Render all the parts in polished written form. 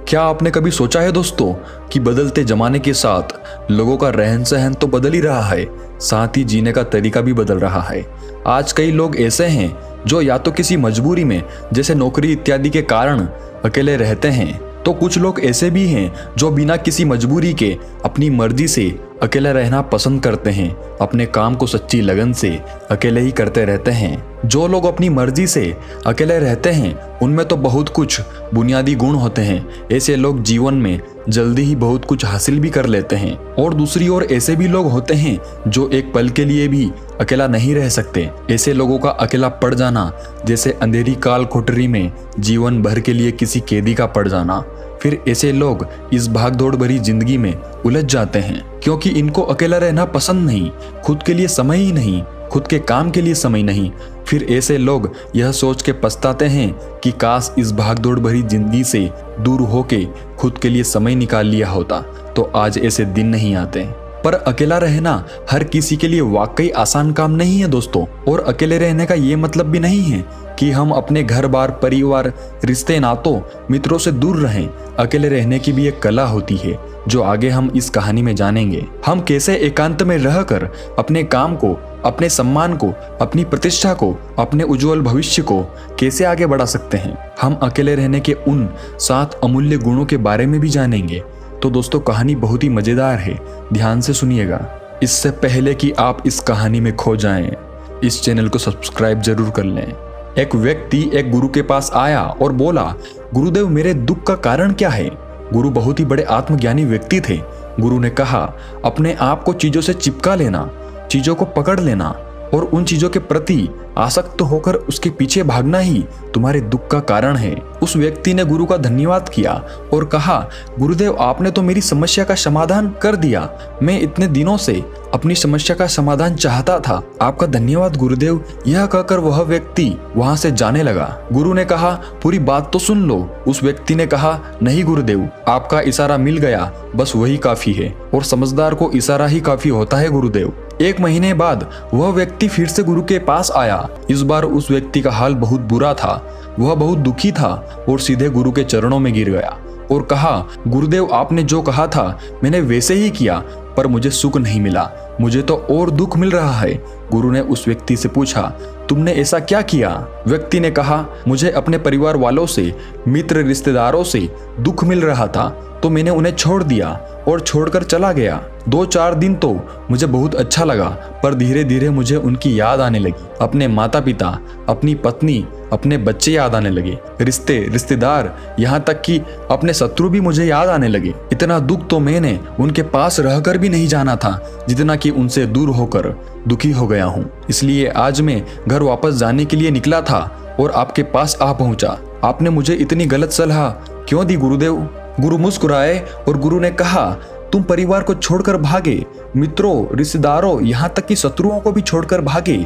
क्या आपने कभी सोचा है दोस्तों कि बदलते जमाने के साथ लोगों का रहन सहन तो बदल ही रहा है, साथ ही जीने का तरीका भी बदल रहा है। आज कई लोग ऐसे हैं जो या तो किसी मजबूरी में जैसे नौकरी इत्यादि के कारण अकेले रहते हैं, तो कुछ लोग ऐसे भी हैं जो बिना किसी मजबूरी के अपनी मर्जी से अकेले रहना पसंद करते हैं, अपने काम को सच्ची लगन से अकेले ही करते रहते हैं। जो लोग अपनी मर्जी से अकेले रहते हैं उनमें तो बहुत कुछ बुनियादी गुण होते हैं। ऐसे लोग जीवन में जल्दी ही बहुत कुछ हासिल भी कर लेते हैं। और दूसरी ओर ऐसे भी लोग होते हैं जो एक पल के लिए भी अकेला नहीं रह सकते। ऐसे लोगों का अकेला पड़ जाना जैसे अंधेरी काल कोठरी में जीवन भर के लिए किसी कैदी का पड़ जाना। फिर ऐसे लोग इस भागदौड़ भरी जिंदगी में उलझ जाते हैं क्योंकि इनको अकेला रहना पसंद नहीं, खुद के लिए समय ही नहीं, खुद के काम के लिए समय नहीं। फिर ऐसे लोग यह सोच के पछताते हैं कि काश इस भागदौड़ भरी जिंदगी से दूर होके खुद के लिए समय निकाल लिया होता तो आज ऐसे दिन नहीं आते। पर अकेला रहना हर किसी के लिए वाकई आसान काम नहीं है दोस्तों। और अकेले रहने का ये मतलब भी नहीं है कि हम अपने घर बार, परिवार, रिश्ते नातों, मित्रों से दूर रहें। अकेले रहने की भी एक कला होती है जो आगे हम इस कहानी में जानेंगे। हम कैसे एकांत में रहकर अपने काम को, अपने सम्मान को, अपनी प्रतिष्ठा को, अपने उज्जवल भविष्य को कैसे आगे बढ़ा सकते हैं। हम अकेले रहने के उन 7 अमूल्य गुणों के बारे में भी जानेंगे। तो दोस्तों कहानी बहुत ही मजेदार है, ध्यान से सुनिएगा। इससे पहले कि आप इस कहानी में खो जाएं, इस चैनल को सब्सक्राइब जरूर कर लें। एक व्यक्ति एक गुरु के पास आया और बोला, गुरुदेव मेरे दुख का कारण क्या है। गुरु बहुत ही बड़े आत्मज्ञानी व्यक्ति थे। गुरु ने कहा, अपने आप को चीजों से चिपका लेना, चीजों को पकड़ लेना और उन चीजों के प्रति आसक्त होकर उसके पीछे भागना ही तुम्हारे दुख का कारण है। उस व्यक्ति ने गुरु का धन्यवाद किया और कहा, गुरुदेव आपने तो मेरी समस्या का समाधान कर दिया। मैं इतने दिनों से अपनी समस्या का समाधान चाहता था। आपका धन्यवाद गुरुदेव। यह कहकर वह व्यक्ति वहां से जाने लगा। गुरु ने कहा, पूरी बात तो सुन लो। उस व्यक्ति ने कहा, नहीं गुरुदेव, आपका इशारा मिल गया, बस वही काफी है। और समझदार को इशारा ही काफी होता है गुरुदेव। 1 महीने बाद वह व्यक्ति फिर से गुरु के पास आया। इस बार उस व्यक्ति का हाल बहुत बुरा था। वह बहुत दुखी था और सीधे गुरु के चरणों में गिर गया और कहा, गुरुदेव आपने जो कहा था मैंने वैसे ही किया, पर मुझे सुख नहीं मिला, मुझे तो और दुख मिल रहा है। गुरु ने उस व्यक्ति से पूछा, तुमने ऐसा क्या किया। व्यक्ति ने कहा, मुझे अपने परिवार वालों से, मित्र रिश्तेदारों से दुख मिल रहा था तो मैंने उन्हें छोड़ दिया और छोड़कर चला गया। 2-4 दिन तो मुझे बहुत अच्छा लगा, पर धीरे धीरे मुझे उनकी याद आने लगी। अपने माता पिता, अपनी पत्नी, अपने बच्चे याद आने लगे, रिश्तेदार, यहाँ तक कि अपने शत्रु भी मुझे याद आने लगे। इतना दुख तो मैंने उनके पास रहकर भी नहीं जाना था जितना कि उनसे दूर होकर दुखी हो गया हूँ। इसलिए आज मैं घर वापस जाने के लिए निकला था और आपके पास आ पहुंचा। आपने मुझे इतनी गलत सलाह क्यों दी गुरुदेव। गुरु मुस्कुराए और गुरु ने कहा, तुम परिवार को छोड़कर भागे, मित्रों, रिश्तेदारों, यहाँ तक कि शत्रुओं को भी छोड़कर भागे,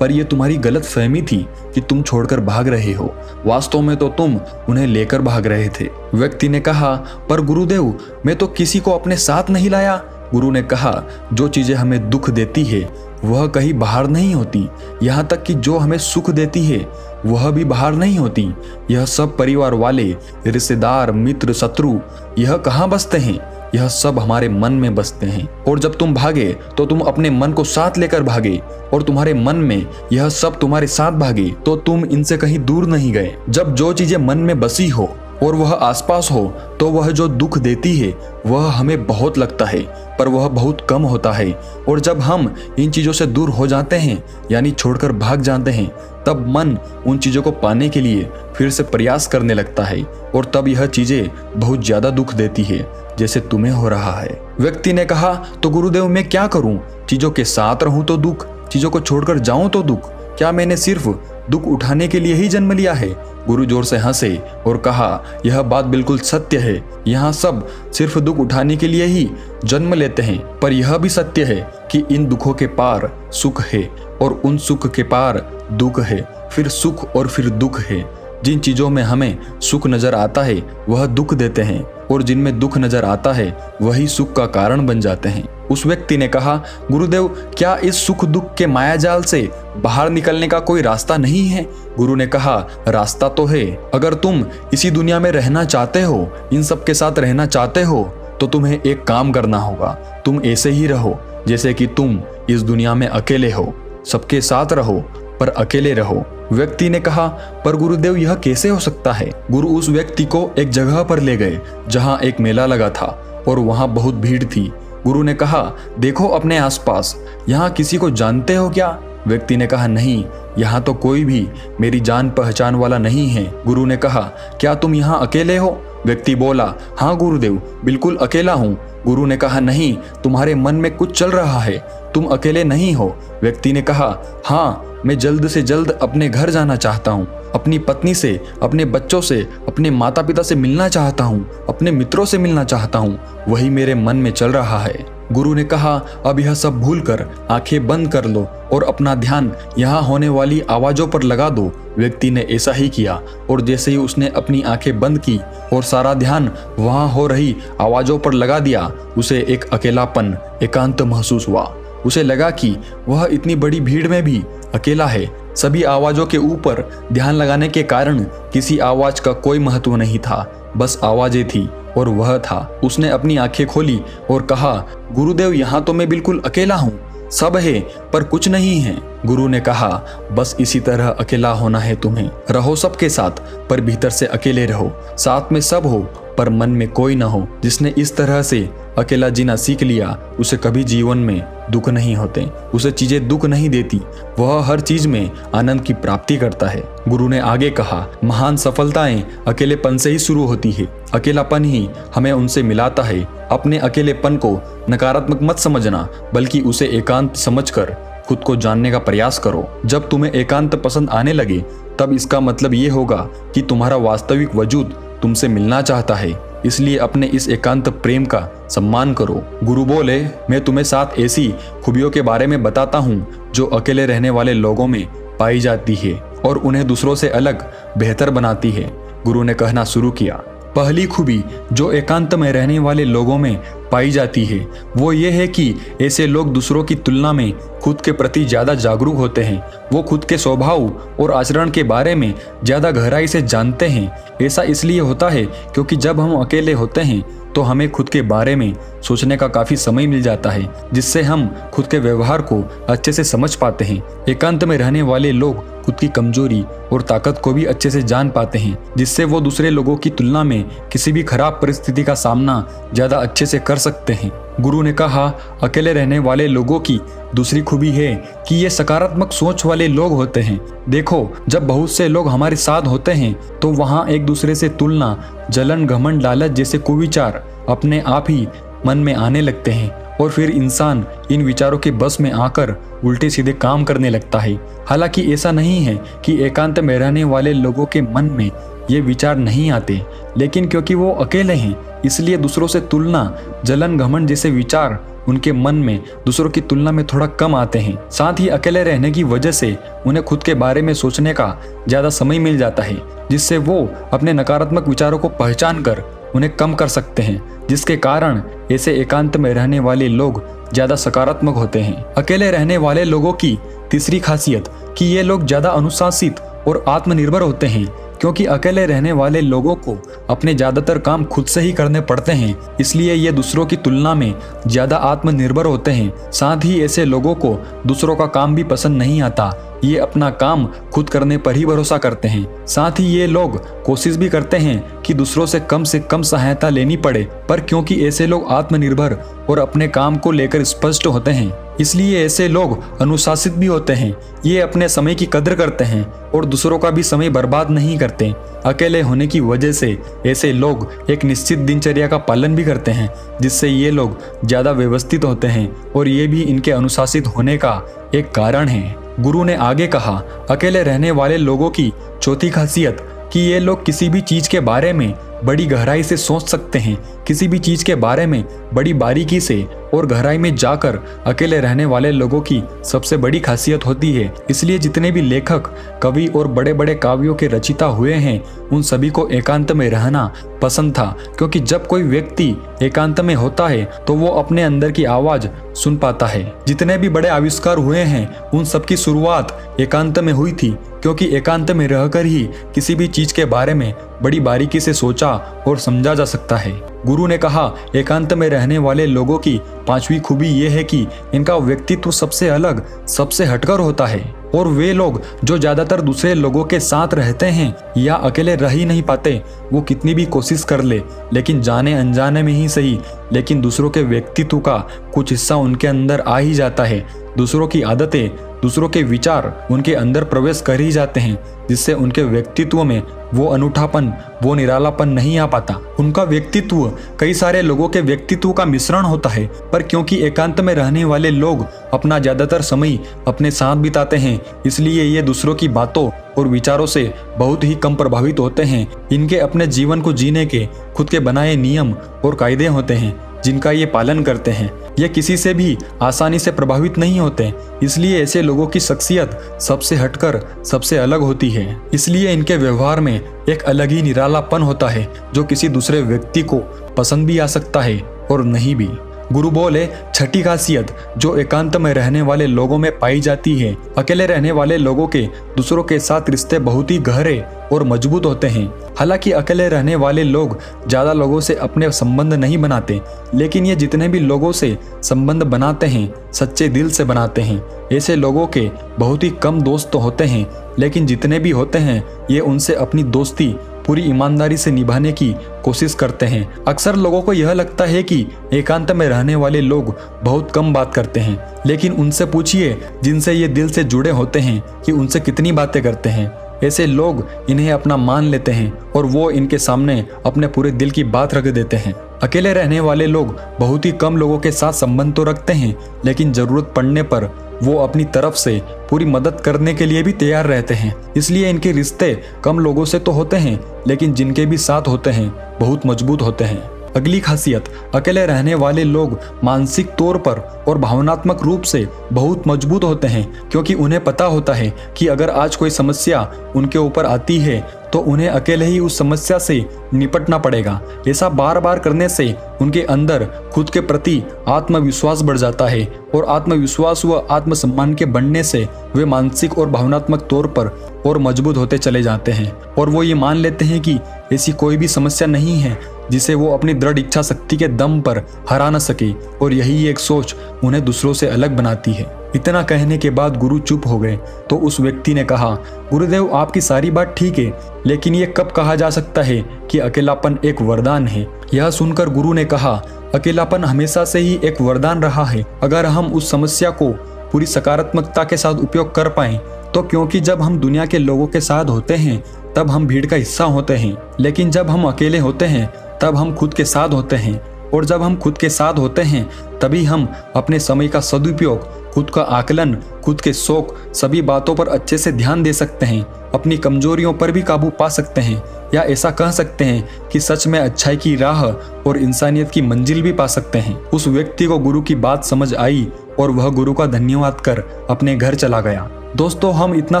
पर यह तुम्हारी गलत फहमी थी कि तुम छोड़कर भाग रहे हो। वास्तव में तो तुम उन्हें लेकर भाग रहे थे। व्यक्ति ने कहा, पर गुरुदेव मैं तो किसी को अपने साथ नहीं लाया। गुरु ने कहा, जो चीजें हमें दुख देती है वह कहीं बाहर नहीं होती, यहाँ तक कि जो हमें सुख देती है वह भी बाहर नहीं होती। यह सब परिवार वाले, रिश्तेदार, मित्र, शत्रु, यह कहाँ बसते हैं, यह सब हमारे मन में बसते हैं। और जब तुम भागे तो तुम अपने मन को साथ लेकर भागे और तुम्हारे मन में यह सब तुम्हारे साथ भागे, तो तुम इनसे कहीं दूर नहीं गए। जब जो चीजें मन में बसी हो और वह आसपास हो तो वह जो दुख देती है वह हमें बहुत लगता है, पर वह बहुत कम होता है। और जब हम इन चीजों से दूर हो जाते हैं, यानी छोड़कर भाग जाते हैं, तब मन उन चीजों को पाने के लिए फिर से प्रयास करने लगता है और तब यह चीजें बहुत ज्यादा दुख देती है, जैसे तुम्हें हो रहा है। व्यक्ति ने कहा, तो गुरुदेव मैं क्या करूं। चीजों के साथ रहूं तो दुख, चीजों को छोड़कर जाऊं तो दुख। क्या मैंने सिर्फ दुख उठाने के लिए ही जन्म लिया है। गुरु जोर से हंसे और कहा, यह बात बिल्कुल सत्य है। यहाँ सब सिर्फ दुख उठाने के लिए ही जन्म लेते हैं, पर यह भी सत्य है कि इन दुखों के पार सुख है और उन सुख के पार दुख है, फिर सुख और फिर दुख है। जिन चीजों में हमें सुख नजर आता है वह दुख देते हैं और जिनमें दुख नजर आता है वही सुख का कारण बन जाते हैं। उस व्यक्ति ने कहा, गुरुदेव, क्या इस सुख दुख के मायाजाल से बाहर निकलने का कोई रास्ता नहीं है? गुरु ने कहा, रास्ता तो है। अगर तुम इसी दुनिया में रहना चाहते हो, इन सब के साथ रहना चाहते हो, तो तुम्हें एक काम करना होगा। तुम ऐसे ही रहो जैसे कि तुम इस दुनिया में अकेले हो। सबके साथ रहो पर अकेले रहो। व्यक्ति ने कहा, पर गुरुदेव, यह कैसे हो सकता है? गुरु उस व्यक्ति को एक जगह पर ले गए जहां एक मेला लगा था और वहां बहुत भीड़ थी। गुरु ने कहा, देखो अपने आसपास, यहाँ किसी को जानते हो क्या? व्यक्ति ने कहा, नहीं, यहाँ तो कोई भी मेरी जान पहचान वाला नहीं है। गुरु ने कहा, क्या तुम यहाँ अकेले हो? व्यक्ति बोला, हाँ गुरुदेव, बिल्कुल अकेला हूँ। गुरु ने कहा, नहीं, तुम्हारे मन में कुछ चल रहा है, तुम अकेले नहीं हो। व्यक्ति ने कहा, हाँ, मैं जल्द से जल्द अपने घर जाना चाहता हूँ, अपनी पत्नी से, अपने बच्चों से, अपने माता पिता से मिलना चाहता हूँ, अपने मित्रों से मिलना चाहता हूँ, वही मेरे मन में चल रहा है। गुरु ने कहा, अब यह सब भूलकर आंखें बंद कर लो और अपना ध्यान यहाँ होने वाली आवाजों पर लगा दो। व्यक्ति ने ऐसा ही किया और जैसे ही उसने अपनी आंखें बंद की और सारा ध्यान वहां हो रही आवाजों पर लगा दिया, उसे एक अकेलापन, एकांत महसूस हुआ। उसे लगा कि वह इतनी बड़ी भीड़ में भी अकेला है। सभी आवाजों के ऊपर ध्यान लगाने के कारण किसी आवाज का कोई महत्व नहीं था, बस आवाजें थी और वह था। उसने अपनी आंखें खोली और कहा, गुरुदेव, यहाँ तो मैं बिल्कुल अकेला हूँ, सब है पर कुछ नहीं है। गुरु ने कहा, बस इसी तरह अकेला होना है तुम्हें। रहो सबके साथ पर भीतर से अकेले रहो। साथ में सब हो पर मन में कोई न हो। जिसने इस तरह से अकेला जीना सीख लिया, उसे कभी जीवन में दुख नहीं होते, उसे चीजें दुख नहीं देती, वह हर चीज में आनंद की प्राप्ति करता है। गुरु ने आगे कहा, महान सफलताएं अकेलेपन से ही शुरू होती है। अकेलापन ही हमें उनसे मिलाता है। अपने अकेलेपन को नकारात्मक मत समझना, बल्कि उसे एकांत समझकर खुद को जानने का प्रयास करो। जब तुम्हें एकांत पसंद आने लगे, तब इसका मतलब ये होगा कि तुम्हारा वास्तविक वजूद तुमसे मिलना चाहता है। इसलिए अपने इस एकांत प्रेम का सम्मान करो। गुरु बोले, मैं तुम्हें 7 ऐसी खूबियों के बारे में बताता हूँ जो अकेले रहने वाले लोगों में पाई जाती है और उन्हें दूसरों से अलग, बेहतर बनाती है। गुरु ने कहना शुरू किया, पहली खूबी जो एकांत में रहने वाले लोगों में पाई जाती है वो ये है कि ऐसे लोग दूसरों की तुलना में खुद के प्रति ज्यादा जागरूक होते हैं। वो खुद के स्वभाव और आचरण के बारे में ज्यादा गहराई से जानते हैं। ऐसा इसलिए होता है क्योंकि जब हम अकेले होते हैं तो हमें खुद के बारे में सोचने का काफी समय मिल जाता है, जिससे हम खुद के व्यवहार को अच्छे से समझ पाते हैं। एकांत में रहने वाले लोग खुद की कमजोरी और ताकत को भी अच्छे से जान पाते हैं, जिससे वो दूसरे लोगों की तुलना में किसी भी खराब परिस्थिति का सामना ज्यादा अच्छे से कर सकते हैं। गुरु ने कहा, अकेले रहने वाले लोगों की दूसरी खूबी है कि ये सकारात्मक सोच वाले लोग होते हैं। देखो, जब बहुत से लोग हमारे साथ होते हैं तो वहाँ एक दूसरे से तुलना, जलन, घमंड, लालच जैसे कुविचार अपने आप ही मन में आने लगते हैं और फिर इंसान इन विचारों के बस में आकर उल्टे सीधे काम करने लगता है। हालांकि ऐसा नहीं है कि एकांत में रहने वाले लोगों के मन में ये विचार नहीं आते, लेकिन क्योंकि वो अकेले हैं इसलिए दूसरों से तुलना, जलन, घमंड जैसे विचार उनके मन में दूसरों की तुलना में थोड़ा कम आते हैं। साथ ही अकेले रहने की वजह से उन्हें खुद के बारे में सोचने का ज्यादा समय मिल जाता है, जिससे वो अपने नकारात्मक विचारों को पहचान कर उन्हें कम कर सकते हैं, जिसके कारण ऐसे एकांत में रहने वाले लोग ज्यादा सकारात्मक होते हैं। अकेले रहने वाले लोगों की तीसरी खासियत कि ये लोग ज्यादा अनुशासित और आत्मनिर्भर होते हैं, क्योंकि अकेले रहने वाले लोगों को अपने ज्यादातर काम खुद से ही करने पड़ते हैं, इसलिए ये दूसरों की तुलना में ज्यादा आत्मनिर्भर होते हैं। साथ ही ऐसे लोगों को दूसरों का काम भी पसंद नहीं आता, ये अपना काम खुद करने पर ही भरोसा करते हैं। साथ ही ये लोग कोशिश भी करते हैं कि दूसरों से कम सहायता लेनी पड़े, पर क्योंकि ऐसे लोग आत्मनिर्भर और अपने काम को लेकर स्पष्ट होते हैं, इसलिए ऐसे लोग अनुशासित भी होते हैं। ये अपने समय की कदर करते हैं और दूसरों का भी समय बर्बाद नहीं करते। अकेले होने की वजह से ऐसे लोग एक निश्चित दिनचर्या का पालन भी करते हैं, जिससे ये लोग ज्यादा व्यवस्थित होते हैं और ये भी इनके अनुशासित होने का एक कारण है। गुरु ने आगे कहा, अकेले रहने वाले लोगों की चौथी खासियत कि ये लोग किसी भी चीज के बारे में बड़ी गहराई से सोच सकते हैं। किसी भी चीज के बारे में बड़ी बारीकी से और गहराई में जाकर अकेले रहने वाले लोगों की सबसे बड़ी खासियत होती है। इसलिए जितने भी लेखक, कवि और बड़े बड़े काव्यों के रचयिता हुए हैं, उन सभी को एकांत में रहना पसंद था, क्योंकि जब कोई व्यक्ति एकांत में होता है तो वो अपने अंदर की आवाज सुन पाता है। जितने भी बड़े आविष्कार हुए हैं, उन सबकी शुरुआत एकांत में हुई थी, क्योंकि एकांत में रहकर ही किसी भी चीज के बारे में बड़ी बारीकी से सोचा और समझा जा सकता है। गुरु ने कहा, एकांत में रहने वाले लोगों की 5वीं खूबी यह है कि इनका व्यक्तित्व सबसे अलग, सबसे हटकर होता है। और वे लोग जो ज्यादातर दूसरे लोगों के साथ रहते हैं या अकेले रह ही नहीं पाते, वो कितनी भी कोशिश कर ले, लेकिन जाने अनजाने में ही सही, लेकिन दूसरों के व्यक्तित्व का कुछ हिस्सा उनके अंदर आ ही जाता है। दूसरों की आदतें, दूसरों के विचार उनके अंदर प्रवेश कर ही जाते हैं, जिससे उनके व्यक्तित्व में वो अनूठापन, वो निरालापन नहीं आ पाता। उनका व्यक्तित्व कई सारे लोगों के व्यक्तित्व का मिश्रण होता है, पर क्योंकि एकांत में रहने वाले लोग अपना ज्यादातर समय अपने साथ बिताते हैं, इसलिए ये दूसरों की बातों और विचारों से बहुत ही कम प्रभावित होते हैं। इनके अपने जीवन को जीने के खुद के बनाए नियम और कायदे होते हैं, जिनका ये पालन करते हैं। ये किसी से भी आसानी से प्रभावित नहीं होते, इसलिए ऐसे लोगों की शख्सियत सबसे हटकर सबसे अलग होती है। इसलिए इनके व्यवहार में एक अलग ही निरालापन होता है, जो किसी दूसरे व्यक्ति को पसंद भी आ सकता है और नहीं भी। गुरु बोले, छठी खासियत जो एकांत में रहने वाले लोगों में पाई जाती है, अकेले रहने वाले लोगों के दूसरों के साथ रिश्ते बहुत ही गहरे और मजबूत होते हैं। हालांकि अकेले रहने वाले लोग ज्यादा लोगों से अपने संबंध नहीं बनाते, लेकिन ये जितने भी लोगों से संबंध बनाते हैं, सच्चे दिल से बनाते हैं। ऐसे लोगों के बहुत ही कम दोस्त तो होते हैं, लेकिन जितने भी होते हैं, ये उनसे अपनी दोस्ती पूरी ईमानदारी से निभाने की कोशिश करते हैं। अक्सर लोगों को यह लगता है कि एकांत में रहने वाले लोग बहुत कम बात करते हैं, लेकिन उनसे पूछिए जिनसे ये दिल से जुड़े होते हैं कि उनसे कितनी बातें करते हैं। ऐसे लोग इन्हें अपना मान लेते हैं और वो इनके सामने अपने पूरे दिल की बात रख देते हैं। अकेले रहने वाले लोग बहुत ही कम लोगों के साथ संबंध तो रखते हैं, लेकिन जरूरत पड़ने पर वो अपनी तरफ से पूरी मदद करने के लिए भी तैयार रहते हैं। इसलिए इनके रिश्ते कम लोगों से तो होते हैं, लेकिन जिनके भी साथ होते हैं बहुत मजबूत होते हैं। अगली खासियत, अकेले रहने वाले लोग मानसिक तौर पर और भावनात्मक रूप से बहुत मजबूत होते हैं, क्योंकि उन्हें पता होता है कि अगर आज कोई समस्या उनके ऊपर आती है तो उन्हें अकेले ही उस समस्या से निपटना पड़ेगा। ऐसा बार बार करने से उनके अंदर खुद के प्रति आत्मविश्वास बढ़ जाता है, और आत्मविश्वास व आत्मसम्मान के बढ़ने से वे मानसिक और भावनात्मक तौर पर और मजबूत होते चले जाते हैं, और वो ये मान लेते हैं कि ऐसी कोई भी समस्या नहीं है जिसे वो अपनी दृढ़ इच्छा शक्ति के दम पर हरा न सके, और यही एक सोच उन्हें दूसरों से अलग बनाती है। इतना कहने के बाद गुरु चुप हो गए, तो उस व्यक्ति ने कहा, गुरुदेव आपकी सारी बात ठीक है, लेकिन ये कब कहा जा सकता है कि अकेलापन एक वरदान है? यह सुनकर गुरु ने कहा, अकेलापन हमेशा से ही एक वरदान रहा है, अगर हम उस समस्या को पूरी सकारात्मकता के साथ उपयोग कर पाएं तो। क्योंकि जब हम दुनिया के लोगों के साथ होते हैं तब हम भीड़ का हिस्सा होते हैं, लेकिन जब हम अकेले होते हैं तब हम खुद के साथ होते हैं, और जब हम खुद के साथ होते हैं तभी हम अपने समय का सदुपयोग, खुद का आकलन, खुद के शौक, सभी बातों पर अच्छे से ध्यान दे सकते हैं, अपनी कमजोरियों पर भी काबू पा सकते हैं, या ऐसा कह सकते हैं कि सच में अच्छाई की राह और इंसानियत की मंजिल भी पा सकते हैं। उस व्यक्ति को गुरु की बात समझ आई और वह गुरु का धन्यवाद कर अपने घर चला गया। दोस्तों, हम इतना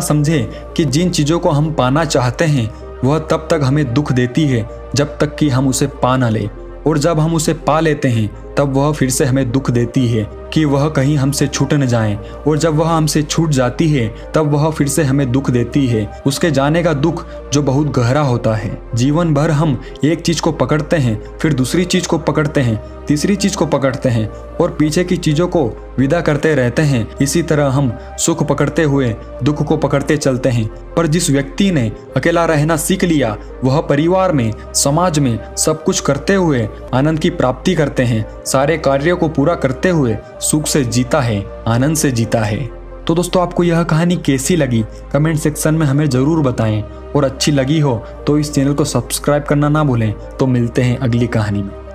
समझें कि जिन चीजों को हम पाना चाहते हैं वह तब तक हमें दुख देती है जब तक कि हम उसे पा न ले, और जब हम उसे पा लेते हैं तब वह फिर से हमें दुख देती है कि वह कहीं हमसे छूट न जाए, और जब वह हमसे छूट जाती है तब वह फिर से हमें दुख देती है, उसके जाने का दुख जो बहुत गहरा होता है। जीवन भर हम एक चीज को पकड़ते हैं, फिर दूसरी चीज को पकड़ते हैं, तीसरी चीज को पकड़ते हैं और पीछे की चीजों को विदा करते रहते हैं। इसी तरह हम सुख पकड़ते हुए दुख को पकड़ते चलते हैं। पर जिस व्यक्ति ने अकेला रहना सीख लिया, वह परिवार में, समाज में सब कुछ करते हुए आनंद की प्राप्ति करते हैं, सारे कार्यों को पूरा करते हुए सुख से जीता है, आनंद से जीता है। तो दोस्तों, आपको यह कहानी कैसी लगी कमेंट सेक्शन में हमें जरूर बताएं, और अच्छी लगी हो तो इस चैनल को सब्सक्राइब करना ना भूलें। तो मिलते हैं अगली कहानी में।